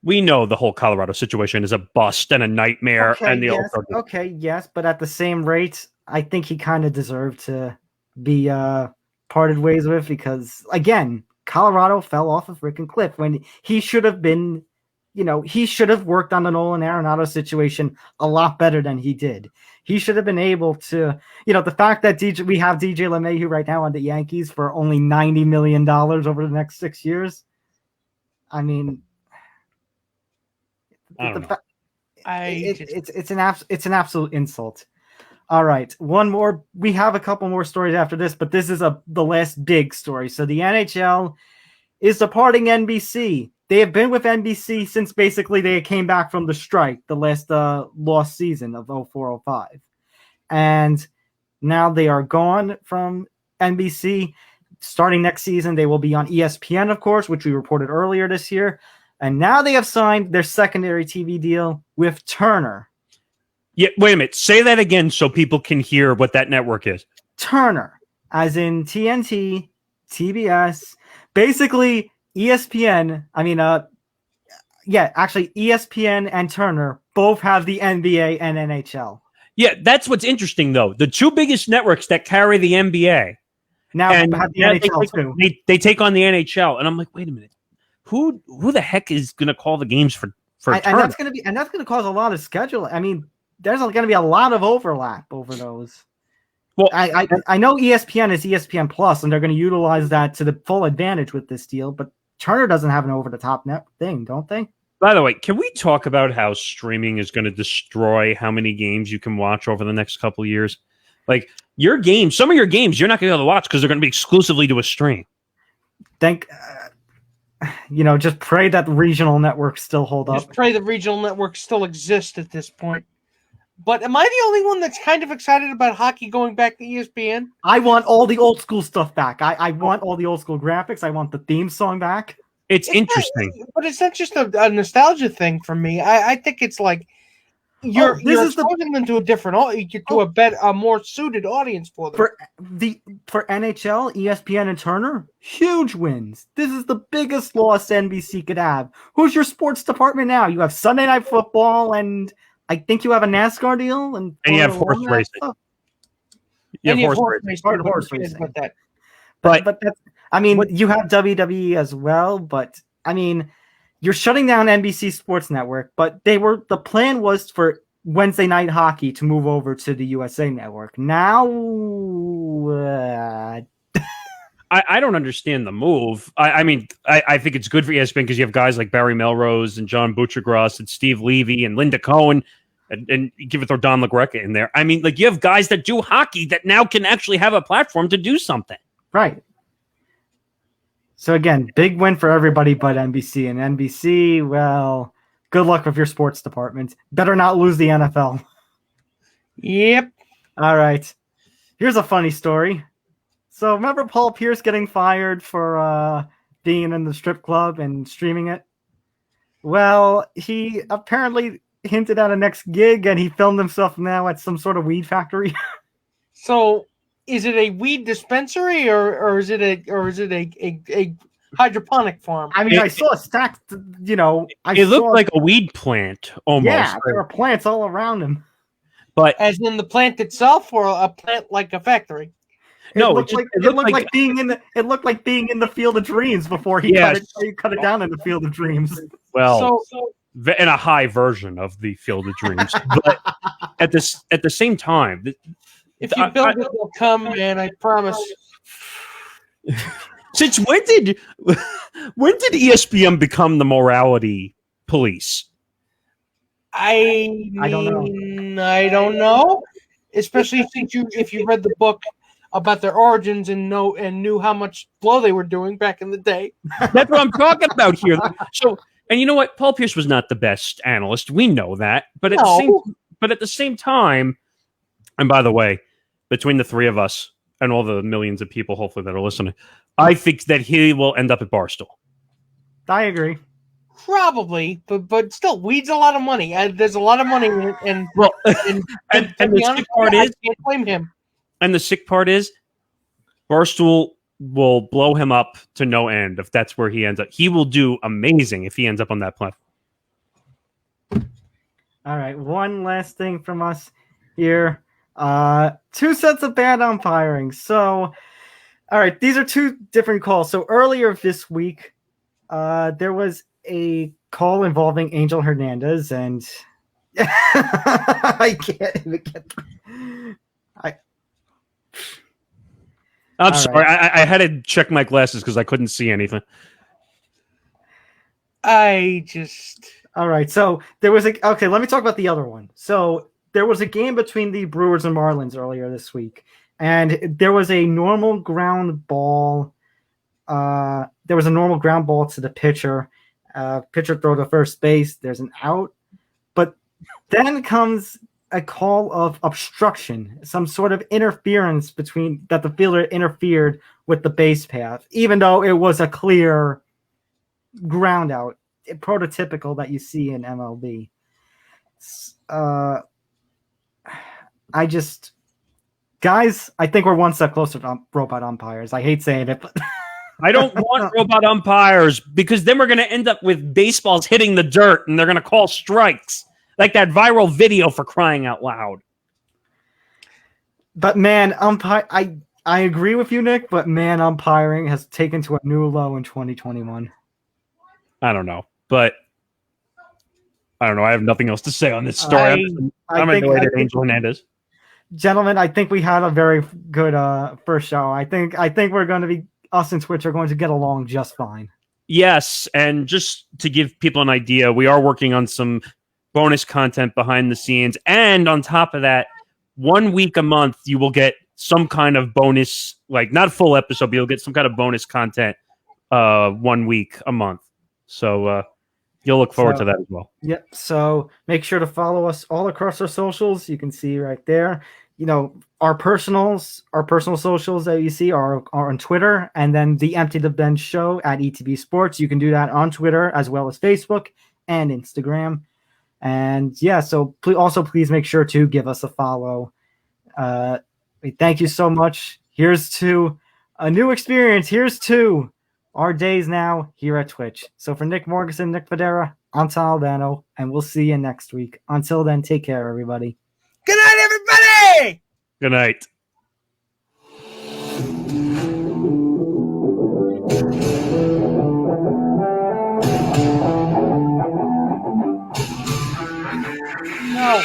we know the whole Colorado situation is a bust and a nightmare. Yes, but at the same rate, I think he kind of deserved to be parted ways with, because, again, Colorado fell off a freaking cliff when he should have been, he should have worked on the Nolan Arenado situation a lot better than he did. He should have been able to, the fact that we have DJ LeMahieu right now on the Yankees for only $90 million over the next 6 years. I mean, it's an absolute insult. All right, one more. We have a couple more stories after this, but this is the last big story. So the NHL is departing NBC. They have been with NBC since basically they came back from the strike, the last lost season of 04-05. And now they are gone from NBC. Starting next season, they will be on ESPN, of course, which we reported earlier this year. And now they have signed their secondary TV deal with Turner. Yeah, wait a minute. Say that again so people can hear what that network is. Turner, as in TNT, TBS, basically ESPN. Actually, ESPN and Turner both have the NBA and NHL. Yeah, that's what's interesting, though. The two biggest networks that carry the NBA Now and have the now NHL too. they take on the NHL, and I'm like, wait a minute, who the heck is going to call the games for And Turner? that's gonna cause a lot of schedule. I mean, there's going to be a lot of overlap over those. Well, I know ESPN is ESPN Plus, and they're going to utilize that to the full advantage with this deal. But Turner doesn't have an over-the-top net thing, don't they? By the way, can we talk about how streaming is going to destroy how many games you can watch over the next couple of years? Like your games, some of your games, you're not going to be able to watch because they're going to be exclusively to a stream. Just pray that regional networks still hold up. Just pray the regional networks still exist at this point. But am I the only one that's kind of excited about hockey going back to ESPN? I want all the old school stuff back. I want all the old school graphics. I want the theme song back. It's interesting. But it's not just a nostalgia thing for me. I think it's like you're exposing them to a different a more suited audience for them. For NHL, ESPN, and Turner, huge wins. This is the biggest loss NBC could have. Who's your sports department now? You have Sunday Night Football, and I think you have a NASCAR deal, and you have horse racing. You have horse racing. But that's, you have WWE as well, but you're shutting down NBC Sports Network, but the plan was for Wednesday Night Hockey to move over to the USA Network. Now, I don't understand the move. I think it's good for ESPN because you have guys like Barry Melrose and John Butchergross and Steve Levy and Linda Cohen and give it throw Don LaGreca in there. You have guys that do hockey that now can actually have a platform to do something. Right. So again, big win for everybody but NBC. And NBC, well, good luck with your sports department. Better not lose the NFL. Yep. All right. Here's a funny story. So remember Paul Pierce getting fired for being in the strip club and streaming it? Well, he apparently hinted at a next gig, and he filmed himself now at some sort of weed factory. So, is it a weed dispensary or is it a hydroponic farm? I saw a stack. It looked like a weed plant almost. Yeah, there were plants all around him. But as in the plant itself, or a plant like a factory? It looked like being in the Field of Dreams before he cut it down in the Field of Dreams. Well, in a high version of the Field of Dreams, but at the same time, if you build it, will come, man. I promise. Since when did ESPN become the morality police? I don't know. Especially if you read the book about their origins and knew how much blow they were doing back in the day. That's what I'm talking about here. So, and you know what? Paul Pierce was not the best analyst. We know that, but at the same time, and by the way, between the three of us and all the millions of people, hopefully, that are listening, I think that he will end up at Barstool. I agree. Probably, but still, weed's a lot of money. There's a lot of money, and the sick part is, I can't blame him. And the sick part is, Barstool will blow him up to no end if that's where he ends up. He will do amazing if he ends up on that platform. All right, one last thing from us here. 2 sets of bad umpiring. So, all right, these are 2 different calls. So earlier this week, there was a call involving Angel Hernandez, and I can't even get. I'm sorry. Right. I had to check my glasses because I couldn't see anything. All right. So there was okay. Let me talk about the other one. So there was a game between the Brewers and Marlins earlier this week, and there was a normal ground ball. There was a normal ground ball to the pitcher. Pitcher throw to first base. There's an out, but then comes a call of obstruction, some sort of interference that the fielder interfered with the base path, even though it was a clear ground out, prototypical that you see in MLB. guys, I think we're one step closer to robot umpires. I hate saying it, but I don't want robot umpires because then we're going to end up with baseballs hitting the dirt and they're going to call strikes. Like that viral video, for crying out loud. But man, I agree with you, Nick, but man, umpiring has taken to a new low in 2021. I don't know, but I don't know. I have nothing else to say on this story. I'm annoyed at Angel Hernandez. Gentlemen, I think we had a very good first show. I think we're going to be, us and Twitch are going to get along just fine. Yes, and just to give people an idea, we are working on some bonus content behind the scenes, and on top of that, 1 week a month you will get some kind of bonus, like not a full episode, but you'll get some kind of bonus content 1 week a month. So you'll look forward to that as well. Yep. So make sure to follow us all across our socials. You can see right there. You know, our personal socials that you see are on Twitter, and then the Empty the Bench show at ETB Sports. You can do that on Twitter as well as Facebook and Instagram. And yeah, so please make sure to give us a follow. Thank you so much. Here's to a new experience. Here's to our days now here at Twitch. So for Nick Morganson, Nick Federa, I'm Tom Albano, and we'll see you next week. Until then, take care, everybody. Good night, everybody. Good night. No.